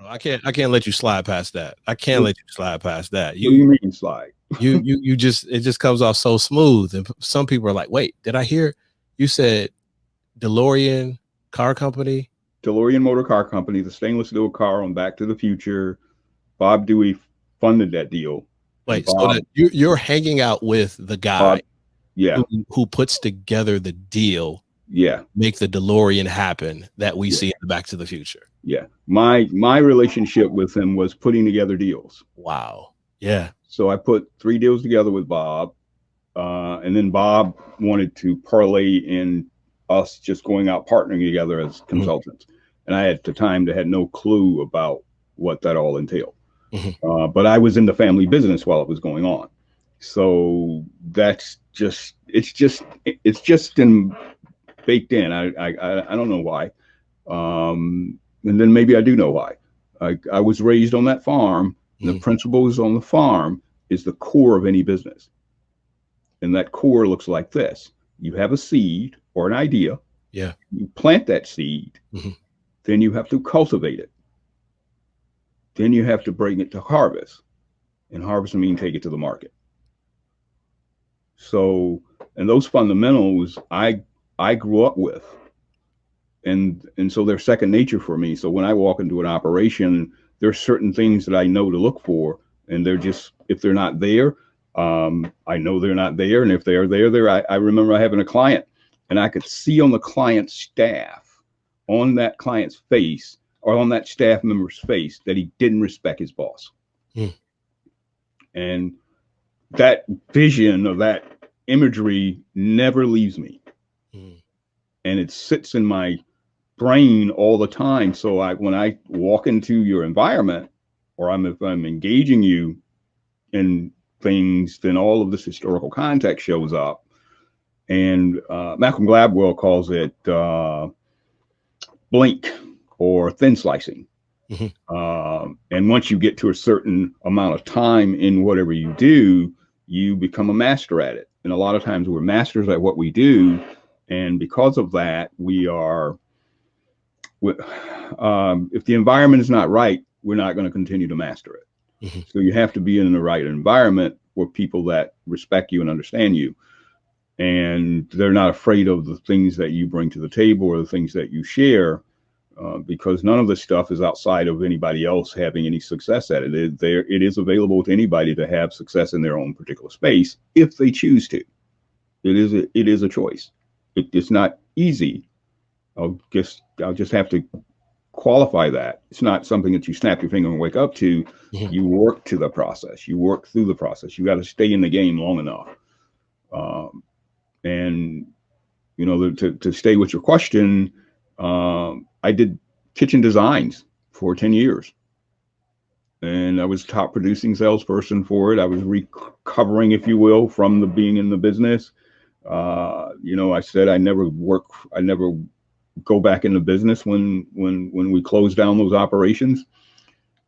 I can't let you slide past that. I can't let you slide past that. What do you mean slide? You just, it just comes off so smooth. And some people are like, wait, did I hear you said DeLorean car company? DeLorean Motor Car Company, the stainless steel car on Back to the Future. Bob Dewey funded that deal. Wait, Bob, so that you're hanging out with the guy who puts together the deal, make the DeLorean happen that we see in the Back to the Future. Yeah, my relationship with him was putting together deals. Wow. Yeah. So I put 3 deals together with Bob, and then Bob wanted to parlay in us just going out partnering together as consultants. And I at the time had no clue about what that all entailed. But I was in the family business while it was going on. So that's just, it's just baked in. I don't know why. And then maybe I do know why. I was raised on that farm. The principles on the farm is the core of any business. And that core looks like this. You have a seed or an idea. Yeah. You plant that seed. Then you have to cultivate it. Then you have to bring it to harvest. And harvest means take it to the market. So, and those fundamentals I grew up with. And so they're second nature for me. So when I walk into an operation, there's certain things that I know to look for. And they're just, if they're not there, I know they're not there. And if they're there, I remember having a client and I could see on the client's staff, on that client's face, or on that staff member's face, that he didn't respect his boss. And that vision of that imagery never leaves me. And it sits in my brain all the time. So when I walk into your environment, or if I'm engaging you in things, then all of this historical context shows up. And Malcolm Gladwell calls it blink or thin slicing. And once you get to a certain amount of time in whatever you do, you become a master at it. And a lot of times we're masters at what we do. And because of that, we are, if the environment is not right, we're not going to continue to master it. So you have to be in the right environment with people that respect you and understand you. And they're not afraid of the things that you bring to the table or the things that you share, because none of this stuff is outside of anybody else having any success at it. It is available to anybody to have success in their own particular space if they choose to. It is a choice. It's not easy. I'll just have to qualify that. It's not something that you snap your finger and wake up to. You work to the process. You work through the process. You got to stay in the game long enough. And you know, to stay with your question, I did kitchen designs for 10 years. And I was top producing salesperson for it. I was recovering, if you will, from the being in the business. You know, I said I never go back into business when we closed down those operations.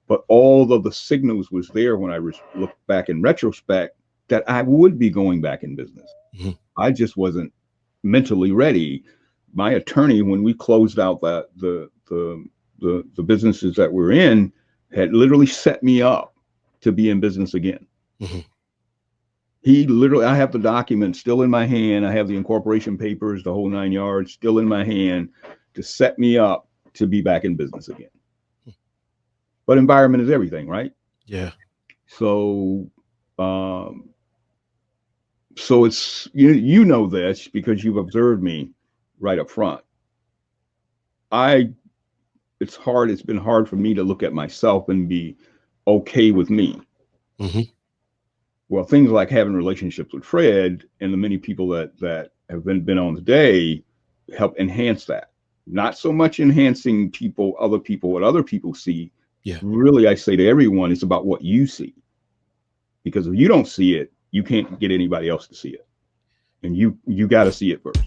But all of the signals was there when I look back in retrospect that I would be going back in business. I just wasn't mentally ready. My attorney, when we closed out the businesses that we're in, had literally set me up to be in business again. He literally, I have the document still in my hand. I have the incorporation papers, the whole 9 yards still in my hand to set me up to be back in business again. But environment is everything, right? Yeah. So, so it's, you know this because you've observed me right up front. It's been hard for me to look at myself and be okay with me. Well, things like having relationships with Fred and the many people that have been on today help enhance that. Not so much enhancing other people, what other people see. Yeah. Really, I say to everyone, it's about what you see. Because if you don't see it, you can't get anybody else to see it. And you got to see it first.